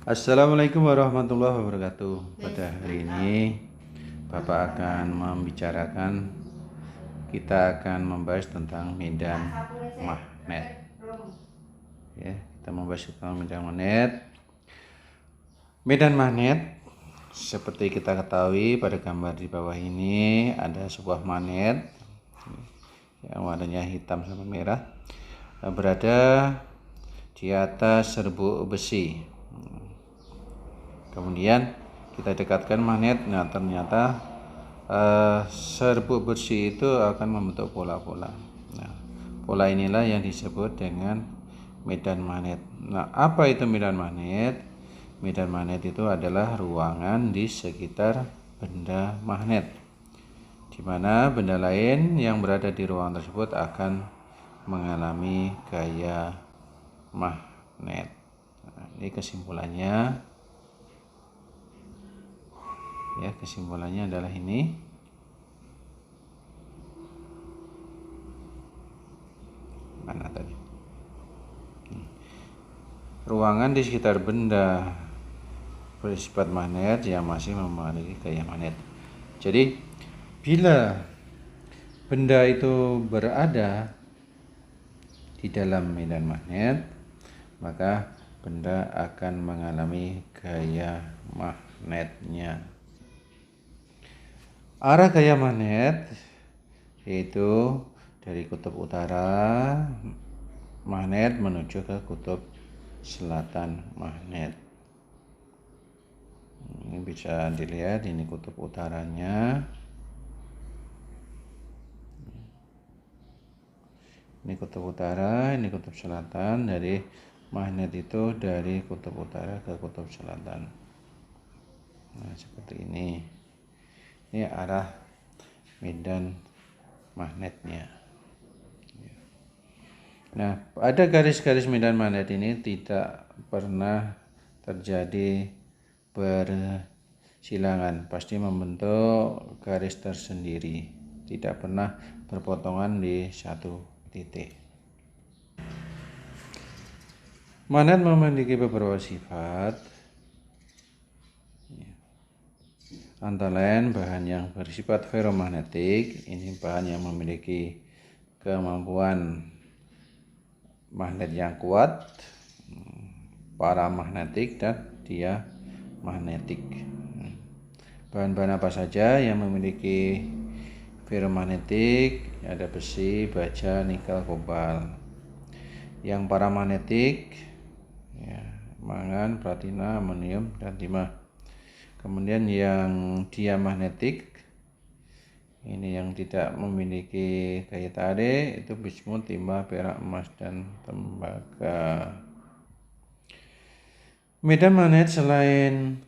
Assalamualaikum warahmatullahi wabarakatuh. Pada hari ini Bapak akan kita akan membahas tentang medan magnet. Ya, kita membahas tentang medan magnet. Medan magnet seperti kita ketahui pada gambar di bawah ini ada sebuah magnet yang warnanya hitam sama merah berada di atas serbuk besi. Kemudian kita dekatkan magnet, nah ternyata serbuk besi itu akan membentuk pola-pola. Nah, pola inilah yang disebut dengan medan magnet. Nah, apa itu medan magnet? Medan magnet itu adalah ruangan di sekitar benda magnet, di mana benda lain yang berada di ruangan tersebut akan mengalami gaya magnet. Nah, ini kesimpulannya. Ya, kesimpulannya adalah ini. Mana tadi? Ruangan di sekitar benda bersifat magnet yang masih memiliki gaya magnet. Jadi, bila benda itu berada di dalam medan magnet, maka benda akan mengalami gaya magnetnya. Arah gaya magnet yaitu dari kutub utara magnet menuju ke kutub selatan magnet. Ini bisa dilihat, ini kutub utaranya, ini kutub utara, ini kutub selatan. Dari magnet itu dari kutub utara ke kutub selatan. Nah, seperti ini. Ini arah medan magnetnya. Nah, pada garis-garis medan magnet ini tidak pernah terjadi bersilangan, pasti membentuk garis tersendiri, tidak pernah berpotongan di satu titik. Magnet memiliki beberapa sifat, antara lain bahan yang bersifat ferromagnetik. Ini bahan yang memiliki kemampuan magnet yang kuat, paramagnetik dan diamagnetik. Bahan-bahan apa saja yang memiliki ferromagnetik? Ada besi, baja, nikel, kobalt. Yang paramagnetik, ya, mangan, platina, amonium, dan timah. Kemudian yang diamagnetik, ini yang tidak memiliki gaya tarik, itu bismut, timah, perak, emas, dan tembaga. Medan magnet selain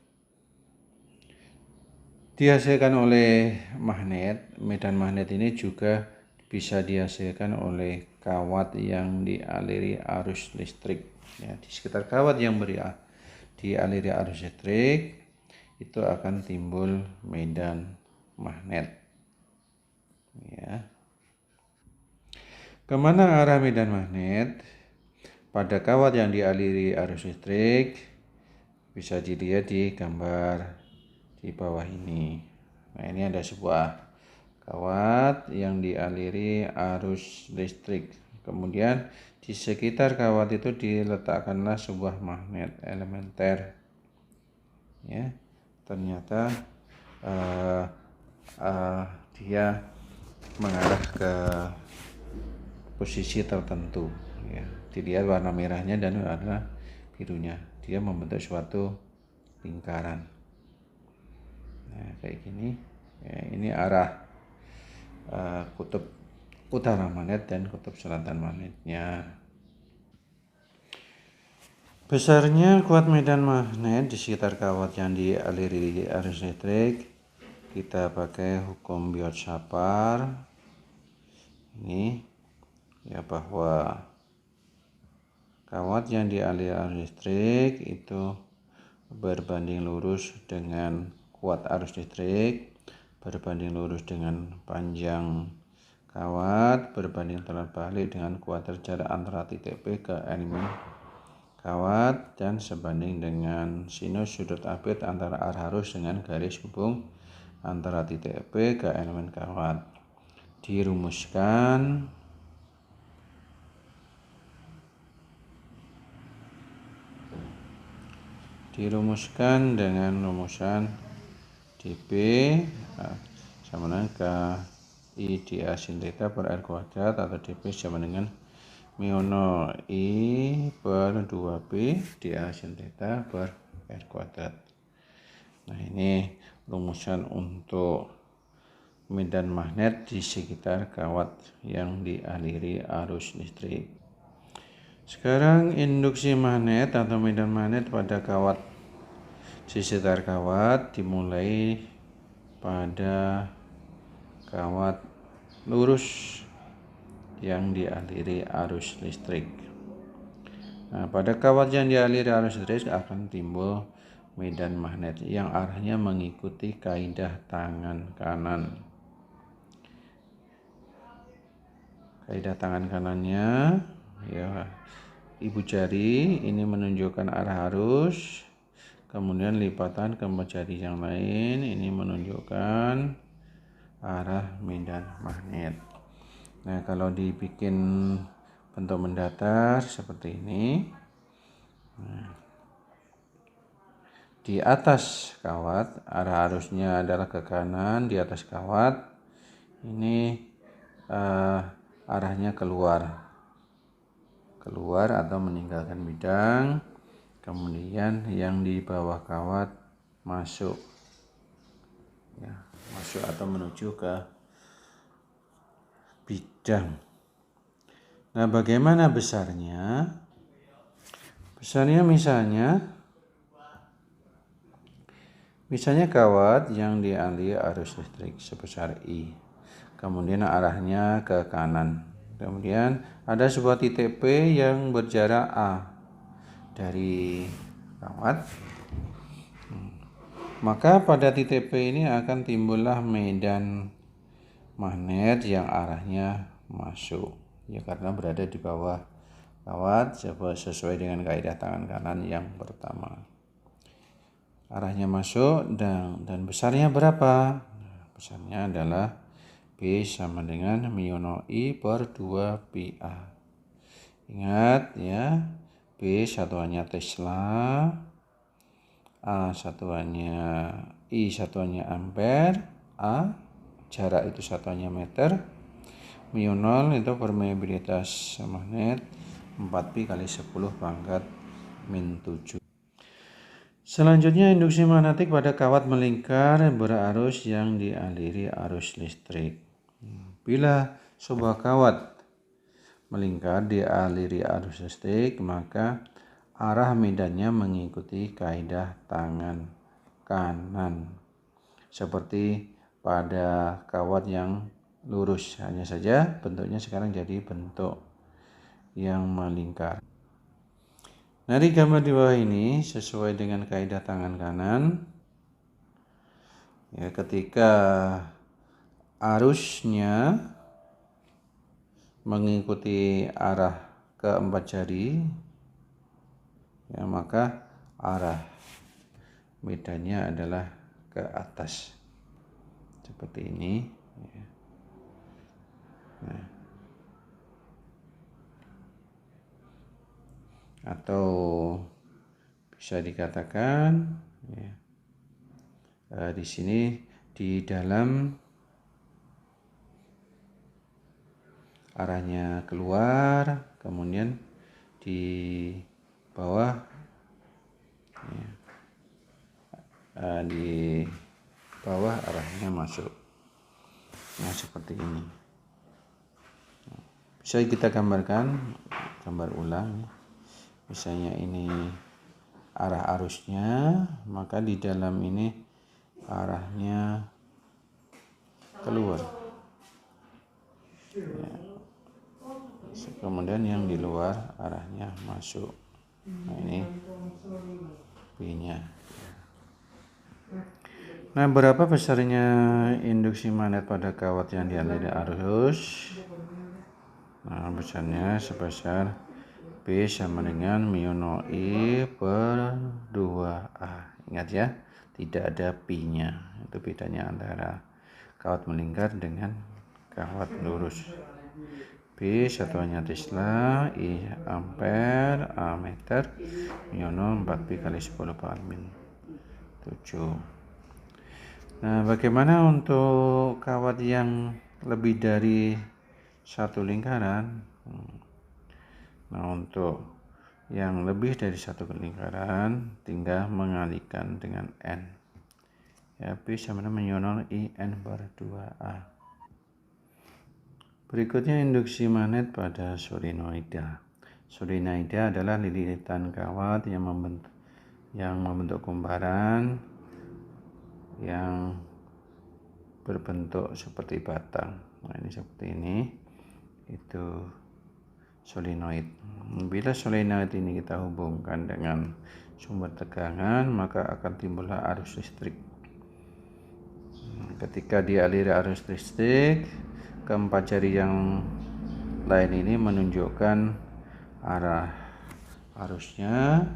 dihasilkan oleh magnet, medan magnet ini juga bisa dihasilkan oleh kawat yang dialiri arus listrik. Ya, di sekitar kawat yang dialiri arus listrik itu akan timbul medan magnet. Ya. Kemana arah medan magnet? Pada kawat yang dialiri arus listrik bisa dilihat di gambar di bawah ini. Nah, ini ada sebuah kawat yang dialiri arus listrik. Kemudian di sekitar kawat itu diletakkanlah sebuah magnet elementer. Ya, ternyata dia mengarah ke posisi tertentu. Ya, dilihat warna merahnya dan warna birunya. Dia membentuk suatu lingkaran. Nah, kayak gini. Ya, ini arah kutub utara magnet dan kutub selatan magnetnya. Besarnya kuat medan magnet di sekitar kawat yang dialiri arus listrik, kita pakai hukum Biot-Sapar. Ini ya, bahwa kawat yang dialiri arus listrik itu berbanding lurus dengan kuat arus listrik, berbanding lurus dengan panjang kawat, berbanding terbalik dengan kuat jarak antara titik P ke elemen kawat dan sebanding dengan sinus sudut apit antara arah arus dengan garis hubung antara titik P ke elemen kawat. Dirumuskan dengan rumusan dP sama dengan KI dA sin theta per R kuadrat, atau dP sama dengan mu I per 2P dA sin theta per R kuadrat. Nah, ini rumusan untuk medan magnet di sekitar kawat yang dialiri arus listrik. Sekarang induksi magnet atau medan magnet pada kawat di sekitar kawat dimulai pada kawat lurus yang dialiri arus listrik. Nah, pada kawat yang dialiri arus listrik akan timbul medan magnet yang arahnya mengikuti kaidah tangan kanan. Kaidah tangan kanannya, ya, ibu jari ini menunjukkan arah arus, kemudian lipatan keempat jari yang lain ini menunjukkan arah medan magnet. Nah, kalau dibikin bentuk mendatar seperti ini, nah, di atas kawat arah arusnya adalah ke kanan, di atas kawat ini arahnya keluar atau meninggalkan bidang, kemudian yang di bawah kawat masuk, ya, masuk atau menuju ke bidang. Nah, bagaimana besarnya? Besarnya misalnya kawat yang dialiri arus listrik sebesar I, kemudian arahnya ke kanan. Kemudian ada sebuah titik P yang berjarak A dari kawat. Maka pada titik P ini akan timbullah medan magnet yang arahnya masuk, ya, karena berada di bawah kawat sesuai dengan kaidah tangan kanan yang pertama. Arahnya masuk dan besarnya berapa? Besarnya adalah B sama dengan mu I per 2PA. Ingat, ya, B satuannya Tesla, A satuannya, I satuannya ampere, A jarak itu satuannya meter, mu 0 itu permeabilitas magnet 4pi kali 10 pangkat min 7. Selanjutnya, induksi magnetik pada kawat melingkar berarus yang dialiri arus listrik. Bila sebuah kawat melingkar dialiri arus listrik, maka arah medannya mengikuti kaidah tangan kanan. Seperti pada kawat yang lurus, hanya saja bentuknya sekarang jadi bentuk yang melingkar. Nah, di gambar di bawah ini sesuai dengan kaidah tangan kanan, ya, ketika arusnya mengikuti arah keempat jari, ya, maka arah medannya adalah ke atas seperti ini, ya. Nah, atau bisa dikatakan, ya, di sini di dalam arahnya keluar, kemudian di bawah, ya, di bawah arahnya masuk. Nah, seperti ini. Bisa kita gambar ulang. Misalnya ini arah arusnya, maka di dalam ini arahnya keluar, ya. Kemudian yang di luar arahnya masuk. Nah, ini B-nya. Nah, berapa besarnya induksi magnet pada kawat yang dialiri arus? Nah, besarnya sebesar B sama dengan mu 0 I per 2A. Ingat ya, tidak ada pi-nya. Itu bedanya antara kawat melingkar dengan kawat lurus. B satuannya Tesla, I ampere, A meter, mu 0 4pi kali 10 pangkat min 7. Nah, bagaimana untuk kawat yang lebih dari satu lingkaran? Nah, untuk yang lebih dari satu lingkaran tinggal mengalihkan dengan N. Ya, B sama dengan mu 0 I N per 2A. Berikutnya induksi magnet pada solenoida. Solenoida adalah lilitan kawat yang membentuk kumparan yang berbentuk seperti batang. Nah, ini seperti ini. Itu solenoid. Bila solenoid ini kita hubungkan dengan sumber tegangan, maka akan timbullah arus listrik. Ketika dialiri arus listrik, keempat jari yang lain ini menunjukkan arah arusnya,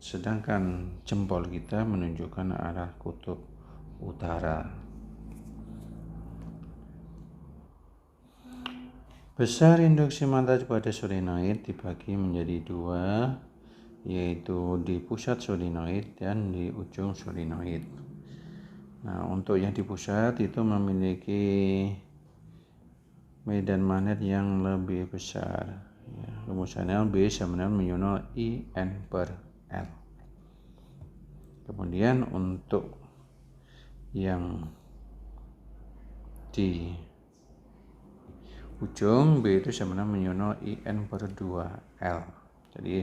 sedangkan jempol kita menunjukkan arah kutub utara. Besar induksi magnet pada solenoid dibagi menjadi dua, yaitu di pusat solenoid dan di ujung solenoid. Nah, untuk yang di pusat itu memiliki medan magnet yang lebih besar. Ya, rumusannya B sama dengan mu 0 I N per L. Kemudian untuk yang di ujung B itu sama dengan mu 0 I N per 2L. Jadi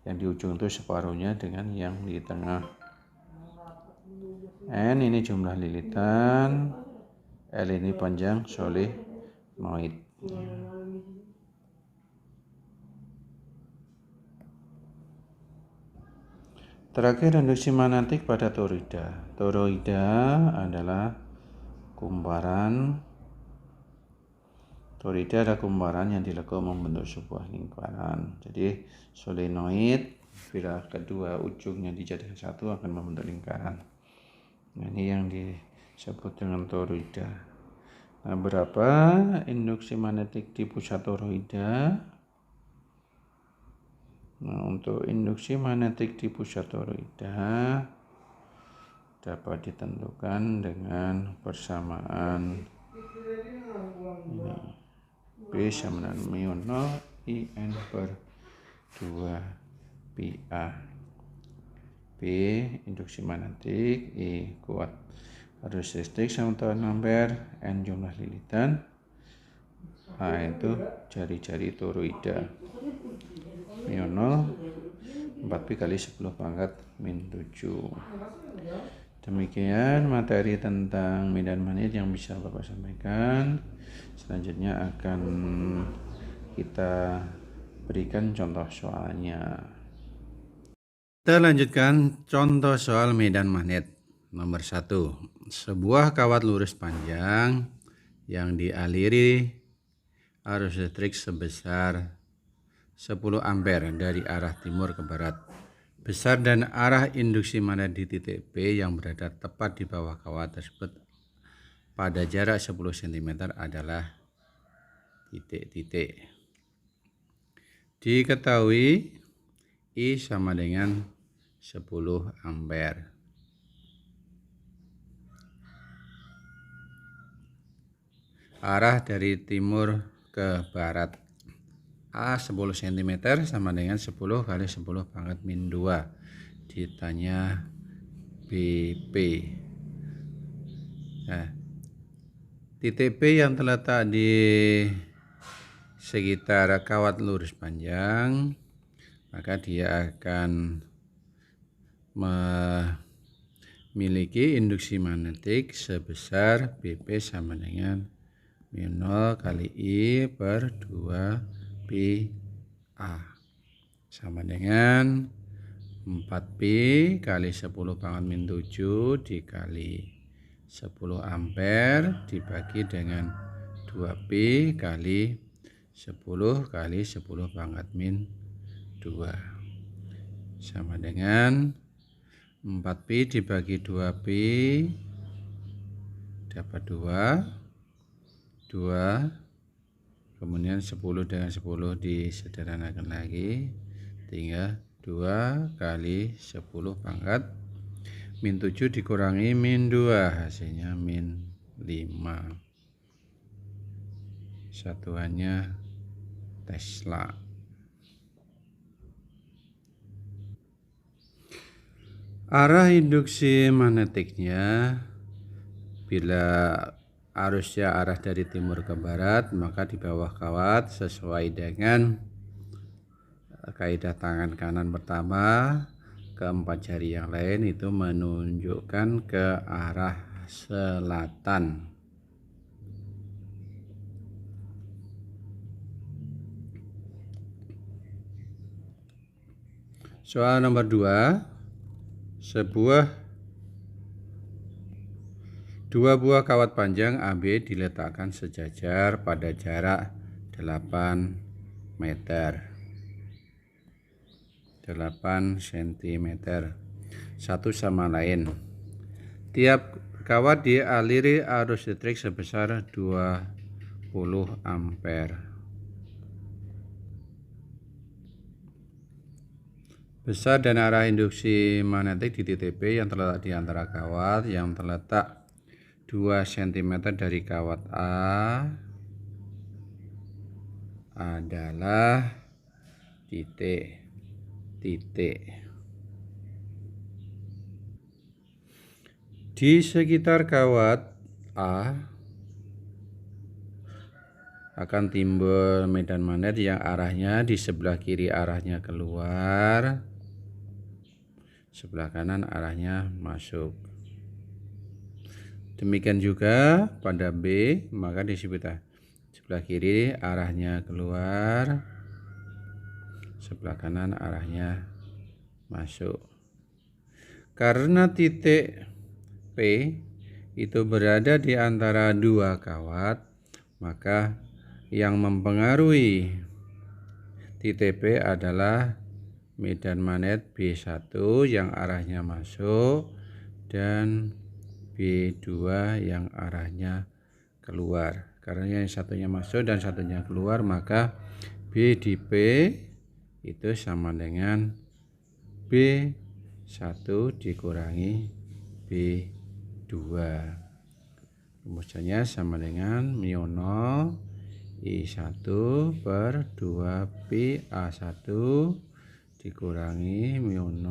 yang di ujung itu separuhnya dengan yang di tengah. N ini jumlah lilitan, L ini panjang solenoid. Terakhir, induksi magnetik pada toroida. Toroida adalah kumparan. Toroida ada kumparan yang dilekuk membentuk sebuah lingkaran. Jadi solenoid bila kedua ujungnya dijadikan satu akan membentuk lingkaran. Nah, ini yang disebut dengan toroida. Nah, berapa induksi magnetik di pusat toroida? Nah, untuk induksi magnetik di pusat toroida dapat ditentukan dengan persamaan ini. B sama dengan mu 0 I N per 2 pi A. B induksi magnetik, I kuat arus listrik 1 ampere, N jumlah lilitan, A itu jari-jari toroida. Mu 0 4pi kali 10 pangkat min 7. Demikian materi tentang medan magnet yang bisa Bapak sampaikan. Selanjutnya akan kita berikan contoh soalnya. Kita lanjutkan contoh soal medan magnet. Nomor 1. Sebuah kawat lurus panjang yang dialiri arus listrik sebesar 10 ampere dari arah timur ke barat. Besar dan arah induksi magnet di titik P yang berada tepat di bawah kawat tersebut pada jarak 10 cm adalah titik-titik. Diketahui I sama dengan 10 ampere. Arah dari timur ke barat. A 10 cm sama dengan 10 kali 10 pangkat min 2. Ditanya BP. Nah, titik P yang terletak di sekitar kawat lurus panjang, maka dia akan memiliki induksi magnetik sebesar BP sama dengan mu 0 kali I per 2 pi A sama dengan 4pi kali 10 pangkat min 7 dikali 10 ampere dibagi dengan 2pi kali 10 kali 10 pangkat min 2 sama dengan 4pi dibagi 2pi dapat 2, kemudian 10 dengan 10 disederhanakan lagi, tinggal 2 kali 10 pangkat min 7 dikurangi min 2, hasilnya min 5. Satuannya Tesla. Arah induksi magnetiknya, bila arusnya arah dari timur ke barat, maka di bawah kawat sesuai dengan kaidah tangan kanan pertama, keempat jari yang lain itu menunjukkan ke arah selatan. Soal nomor 2. Dua buah kawat panjang AB diletakkan sejajar pada jarak 8 meter. 8 cm satu sama lain. Tiap kawat dialiri arus listrik sebesar 20 ampere. Besar dan arah induksi magnetik di titik P yang terletak di antara kawat yang terletak 2 cm dari kawat A adalah titik. Di sekitar kawat A akan timbul medan magnet yang arahnya di sebelah kiri arahnya keluar, sebelah kanan arahnya masuk. Demikian juga pada B, maka di sebelah kiri arahnya keluar, sebelah kanan arahnya masuk. Karena titik P itu berada di antara dua kawat, maka yang mempengaruhi titik P adalah medan magnet B1 yang arahnya masuk dan B2 yang arahnya keluar. Karena yang satunya masuk dan satunya keluar, maka B di P itu sama dengan B1 dikurangi B2. Rumusnya sama dengan μ0 I1 per 2pi A1 dikurangi μ0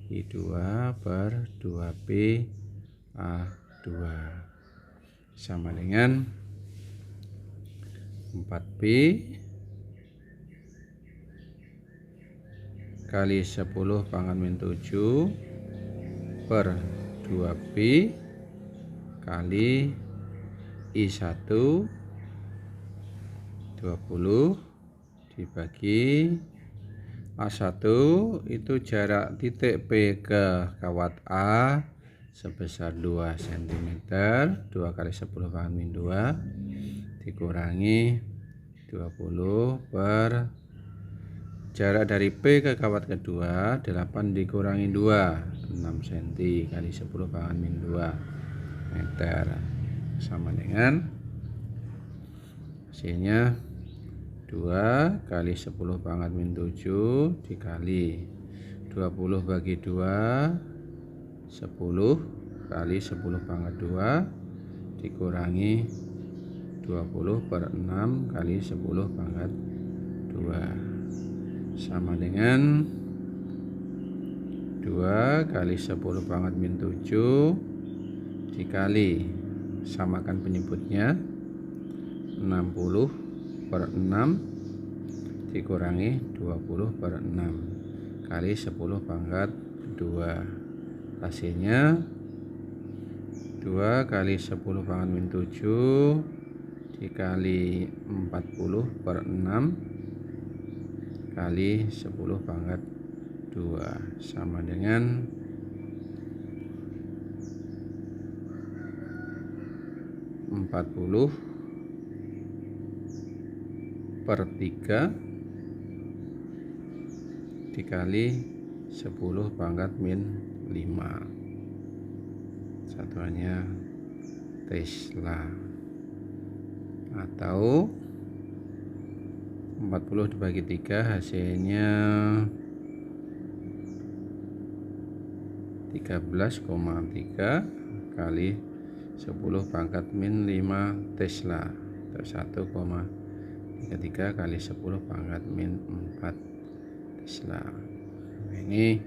I2 per 2pi A2 sama dengan 4pi kali 10 pangkat min 7 per 2pi kali I1 20 dibagi A1 itu jarak titik P ke kawat A sebesar 2 cm, 2 kali 10 pangkat min 2 dikurangi 20 per jarak dari P ke kawat kedua 8 dikurangi 2, 6 cm kali 10 pangkat min 2 meter sama dengan hasilnya 2 kali 10 pangkat min 7 dikali 20 bagi 2 10 kali 10 pangkat 2 dikurangi 20 per 6 kali 10 pangkat 2 sama dengan 2 kali 10 pangkat min 7 dikali, samakan penyebutnya, 60 per 6 dikurangi 20 per 6 kali 10 pangkat 2. Hasilnya 2 kali 10 pangkat min 7 dikali 40 per 6 kali 10 pangkat 2 sama dengan 40 per 3 dikali 10 pangkat min 5. Satuannya Tesla. Atau 40 dibagi 3 hasilnya 13,3 kali 10 pangkat min 5 Tesla, atau 1,33 kali 10 pangkat min 4 Tesla. Ini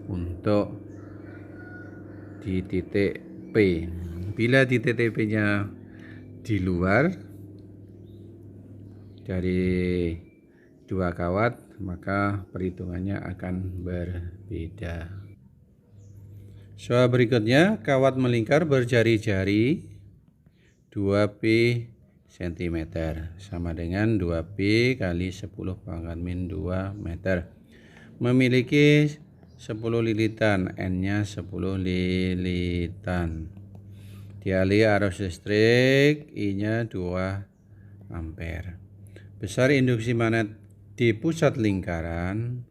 untuk di titik P. Bila di titik P nya di luar dari dua kawat, maka perhitungannya akan berbeda. Soal berikutnya, kawat melingkar berjari-jari 2P cm sama dengan 2P kali 10 pangkat min 2 meter. Memiliki 10 lilitan, N-nya 10 lilitan. Dialih arus listrik, I-nya 2 ampere. Besar induksi magnet di pusat lingkaran,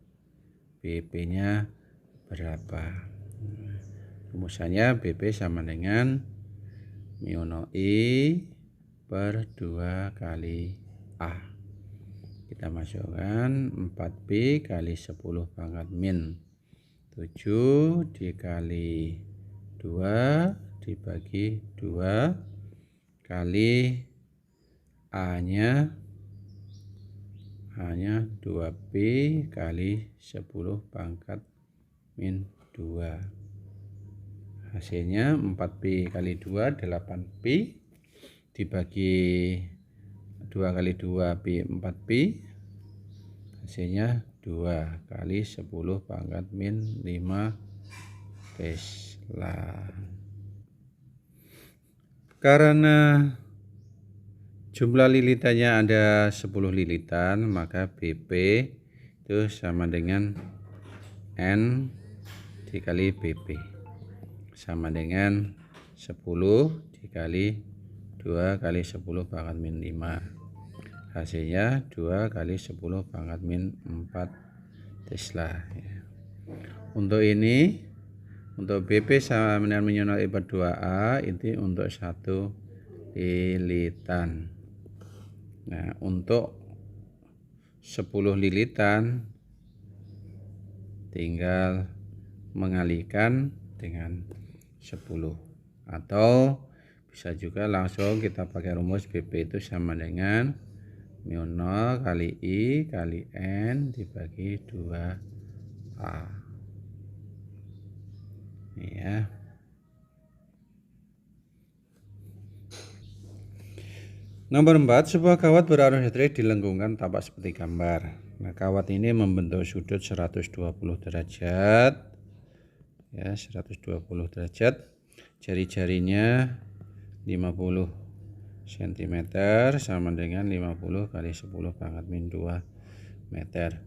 BP-nya berapa? Rumusannya BP sama dengan mu I per 2 kali A. Kita masukkan 4P kali 10 pangkat min 7 dikali 2 dibagi 2 kali A-nya 2P kali 10 pangkat min 2. Hasilnya 4P kali 2 8P dibagi 2 kali 2 P 4P, hasilnya 2 kali 10 pangkat min 5 Tesla. Karena jumlah lilitannya ada 10 lilitan, maka BP itu sama dengan N dikali BP, sama dengan 10 dikali 2 kali 10 pangkat min 5. Hasilnya 2 kali 10 pangkat min 4 Tesla. Untuk ini, untuk BP sama dengan mu I per 2A, ini untuk 1 lilitan. Nah, untuk 10 lilitan tinggal mengalihkan dengan 10, atau bisa juga langsung kita pakai rumus BP itu sama dengan mu 0 kali I kali N dibagi 2A. Ini ya. Nomor 4, sebuah kawat berarus listrik dilengkungkan tampak seperti gambar. Nah, kawat ini membentuk sudut 120 derajat. Ya, 120 derajat. Jari-jarinya 50 cm sama dengan 50 kali 10 pangkat min 2 meter.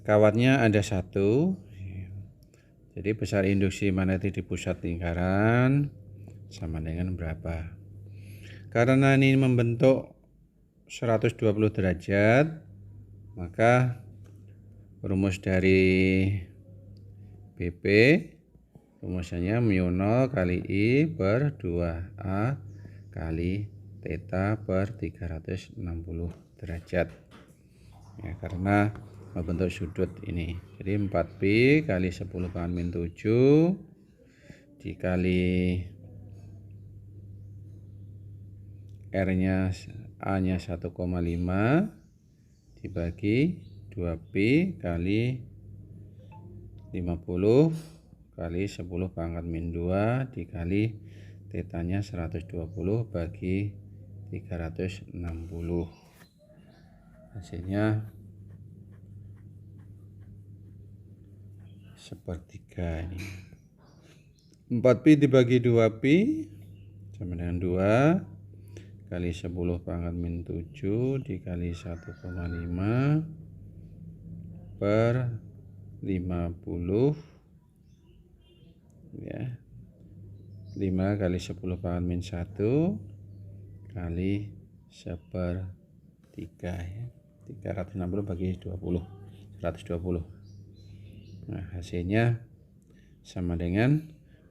Kawatnya ada 1. Jadi besar induksi magnetik di pusat lingkaran sama dengan berapa? Karena ini membentuk 120 derajat, maka rumus dari BP rumusannya mu 0 kali I per 2A kali theta per 360 derajat. Ya, karena membentuk sudut ini. Jadi 4P kali 10 pangkat min 7 dikali R-nya A-nya 1,5 dibagi 2P kali 50 kali 10 pangkat min 2 dikali tetanya 120 bagi 360. Hasilnya sepertiga ini. 4Pi dibagi 2Pi sama dengan 2 kali 10 pangkat min 7 dikali 1,5 per 50 ya, 5 kali 10 pangkat min 1 kali 1/3 ya, 360 bagi 20, 120. Nah, hasilnya sama dengan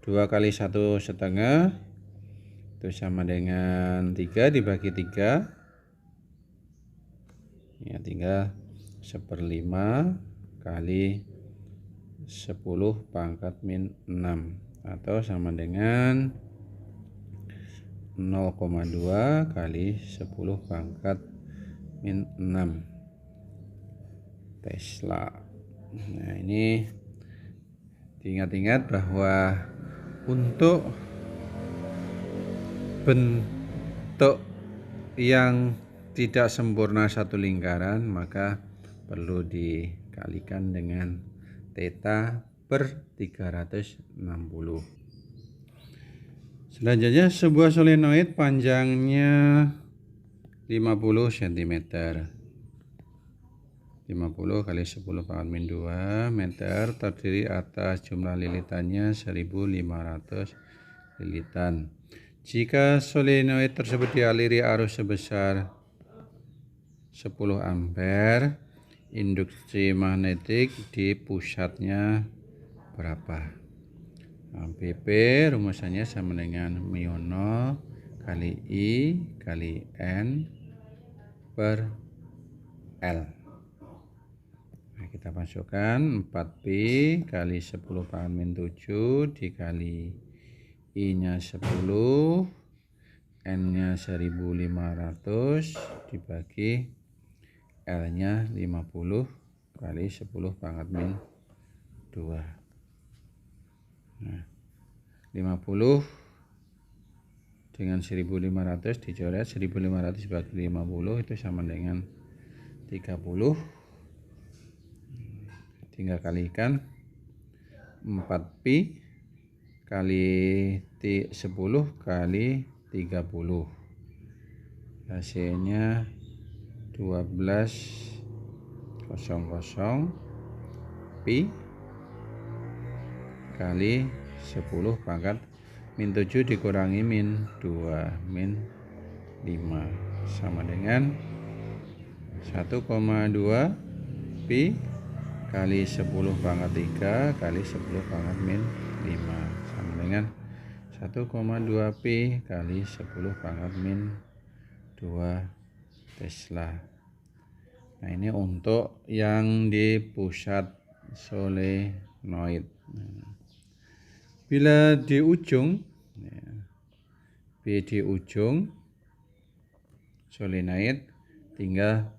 2 kali 1,5 itu sama dengan 3 dibagi 3 ya, tinggal 1/5 kali 10 pangkat min 6 atau sama dengan 0,2 kali 10 pangkat min 6 Tesla. Nah, ini diingat-ingat bahwa untuk bentuk yang tidak sempurna satu lingkaran maka perlu dikalikan dengan theta per 360. Selanjutnya sebuah solenoid panjangnya 50 cm. 50 kali 10 pangkat min 2 meter terdiri atas jumlah lilitannya 1500 lilitan. Jika solenoid tersebut dialiri arus sebesar 10 ampere, induksi magnetik di pusatnya berapa? Nah, BP rumusannya sama dengan μ0 kali I kali N per L. Nah, kita masukkan 4pi kali 10 pangkat min 7 dikali I-nya 10, N-nya 1500 dibagi L-nya 50 kali 10 pangkat min 2. Nah, 50 dengan 1500 dicoret, 1500 dibagi 50 itu sama dengan 30. Tinggal kalikan 4pi kali 10 kali 30. Hasilnya 1200 pi kali 10 pangkat min 7 dikurangi min 2 min 5 sama dengan 1,2 pi kali 10 pangkat 3 kali 10 pangkat min 5 sama dengan 1,2 pi kali 10 pangkat min 2 Tesla. Nah, ini untuk yang di pusat solenoid. Bila di ujung B di ujung solenoid, tinggal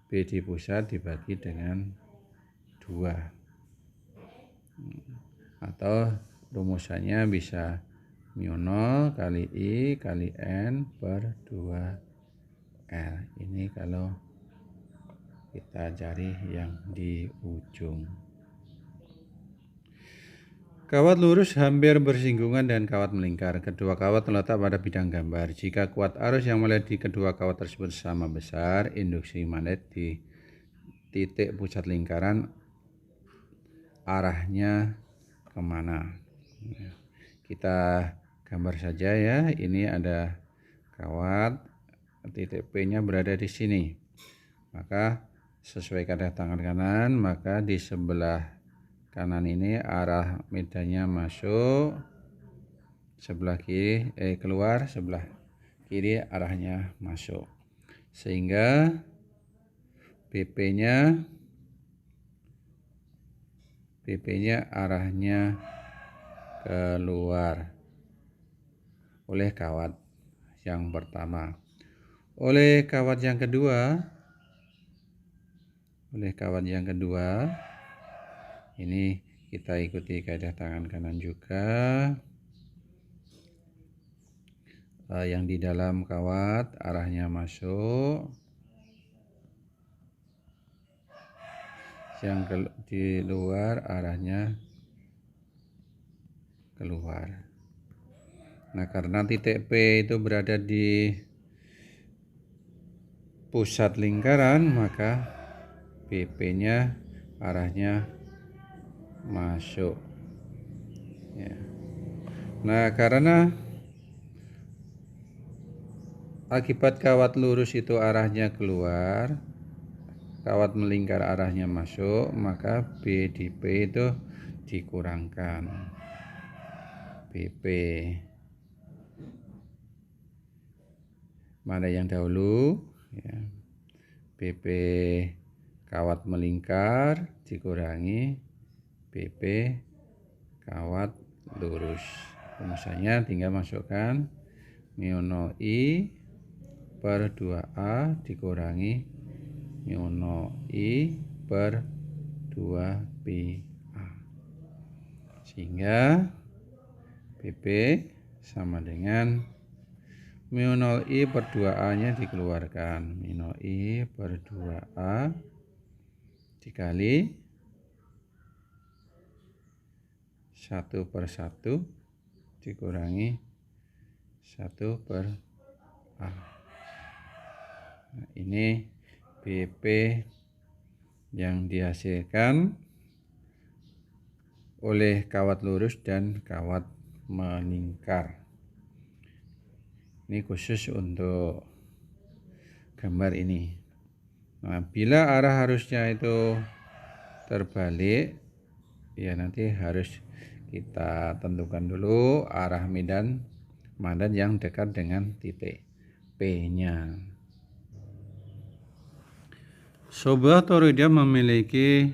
B di pusat dibagi dengan 2 atau rumusannya bisa μ0 kali I kali N per 2L. Ini kalau kita cari yang di ujung. Kawat lurus hampir bersinggungan dan kawat melingkar. Kedua kawat terletak pada bidang gambar. Jika kuat arus yang melewati di kedua kawat tersebut sama besar, induksi magnet di titik pusat lingkaran arahnya kemana? Kita gambar saja ya. Ini ada kawat, titik P-nya berada di sini. Maka sesuai kanan tangan kanan, maka di sebelah kanan ini arah medannya masuk, sebelah kiri keluar, sebelah kiri arahnya masuk, sehingga BP-nya arahnya keluar oleh kawat yang pertama. Oleh kawat yang kedua, ini kita ikuti kaidah tangan kanan juga. Yang di dalam kawat arahnya masuk, yang di luar arahnya keluar. Nah, karena titik P itu berada di pusat lingkaran, maka BP-nya arahnya masuk ya. Nah, karena akibat kawat lurus itu arahnya keluar, kawat melingkar arahnya masuk, maka B di P itu dikurangkan. BP. Mana yang dahulu? Ya. BP kawat melingkar dikurangi BP kawat lurus. Rumusannya tinggal masukkan mu 0 I per 2A dikurangi mu 0 I per 2PA. Sehingga BP sama dengan mu 0 I per 2A nya dikeluarkan. Mu 0 I per 2A dikali 1 per 1 dikurangi 1 per A. Nah, ini BP yang dihasilkan oleh kawat lurus dan kawat melingkar. Ini khusus untuk gambar ini. Nah, bila arah arusnya itu terbalik, ya nanti harus kita tentukan dulu arah medan magnet yang dekat dengan titik P-nya. Sebuah toroida memiliki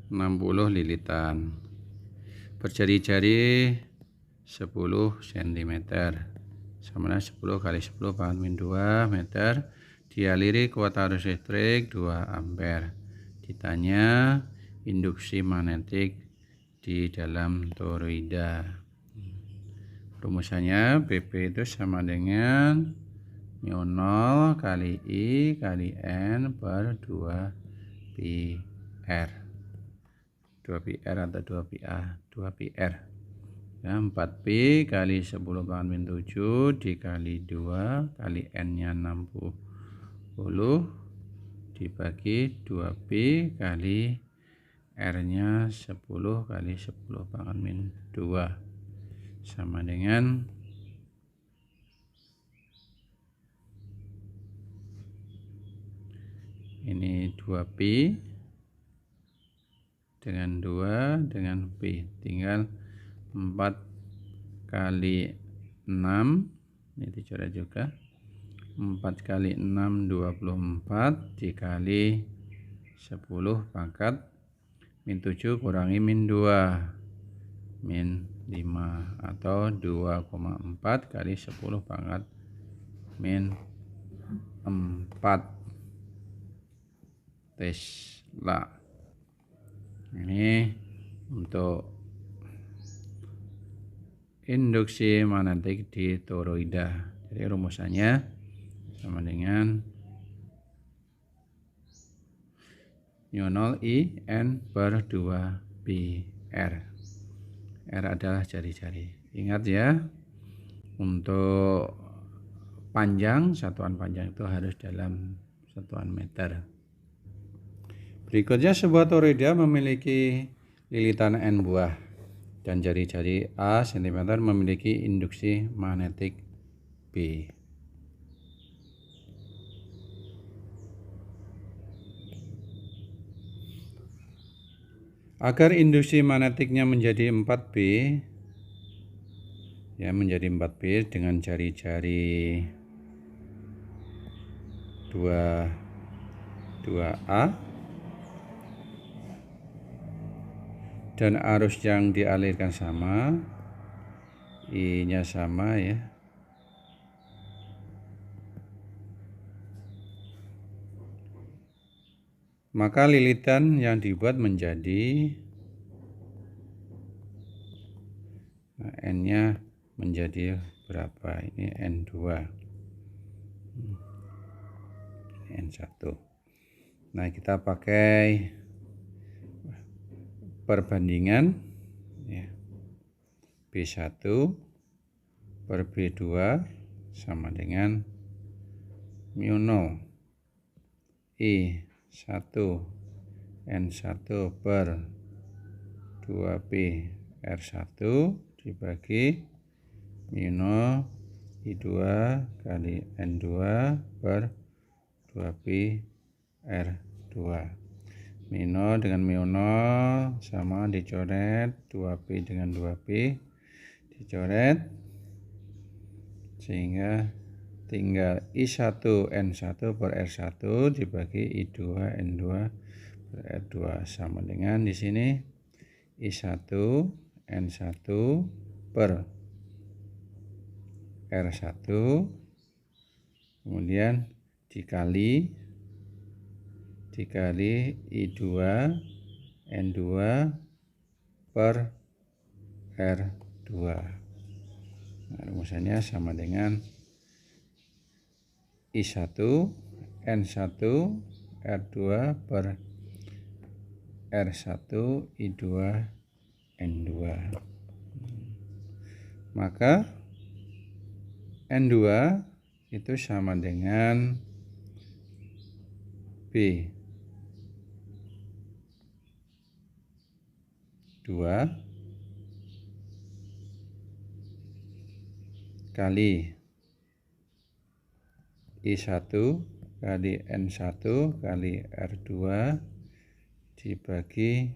60 lilitan berjari-jari 10 cm sama dengan 10 kali 10 pangkat min 2 meter, dialiri kuat arus listrik 2 ampere. Ditanya induksi magnetik di dalam toroida. Rumusannya BP itu sama dengan mu 0 kali I kali N per 2 PR. 2 PR atau 2 PA, 2 PR. Ya, 4P kali 10 pangkat min 7 dikali 2 kali N-nya 60 dibagi 2P kali R-nya 10 kali 10 pangkat min 2 sama dengan ini 2P dengan 2 dengan P, tinggal 4 kali 6, ini dicoret juga, 4 kali 6 24 dikali 10 pangkat min 7 kurangi min 2 min 5 atau 2,4 kali 10 pangkat min 4 Tesla. Ini untuk induksi magnetik di toroida. Jadi rumusannya sama dengan mu 0 I N per 2 Pi R. R adalah jari-jari. Ingat ya, untuk panjang, satuan panjang itu harus dalam satuan meter. Berikutnya, sebuah toroida memiliki lilitan N buah dan jari-jari A cm memiliki induksi magnetik B. Agar induksi magnetiknya menjadi 4B, ya menjadi 4B dengan jari-jari 2A dan arus yang dialirkan sama, I-nya sama ya. Maka lilitan yang dibuat menjadi N-nya menjadi berapa? Ini N2, N1. Nah, kita pakai perbandingan ya. B1 per B2 sama dengan mu 0 I1 N1 per 2P R1 dibagi mu 0 I2 kali N2 per 2P R2. R2. Mi0 dengan Mi0 sama dicoret, 2P dengan 2P dicoret, sehingga tinggal I1 N1 per R1 dibagi I2 N2 per R2 sama dengan di sini I1 N1 per R1 kemudian dikali I2 N2 per R2. Nah, rumusannya sama dengan I1 N1 R2 per R1 I2 N2. Maka N2 itu sama dengan B 2 kali I1 kali N1 kali R2 dibagi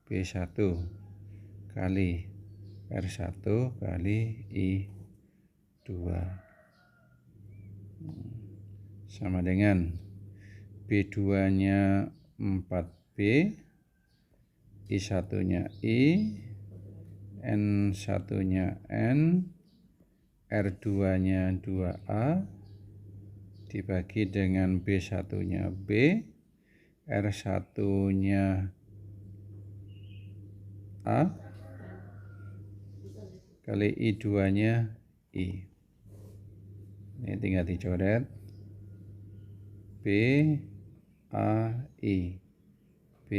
B1 kali R1 kali I2 sama dengan B2 nya 4B, I1 nya I, N1 nya N, R2 nya 2A dibagi dengan B1 nya B, R1 nya A kali I2 nya I. Ini tinggal dicoret B A I B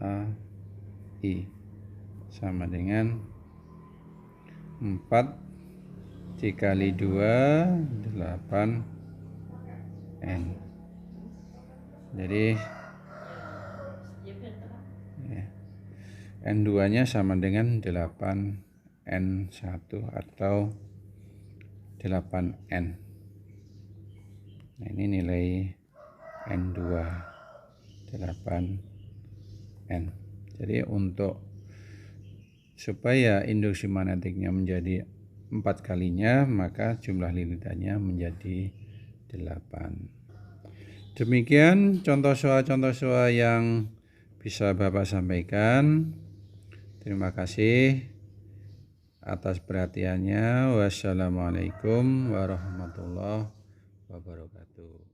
A I sama dengan 4 dikali 2 8 N. Jadi N2 nya sama dengan 8 N1 atau 8N. Nah, ini nilai N2 8N. Jadi untuk supaya induksi magnetiknya menjadi 4 kalinya, maka jumlah lilitannya menjadi 8. Demikian contoh soal yang bisa Bapak sampaikan. Terima kasih atas perhatiannya. Wassalamualaikum warahmatullahi wabarakatuh.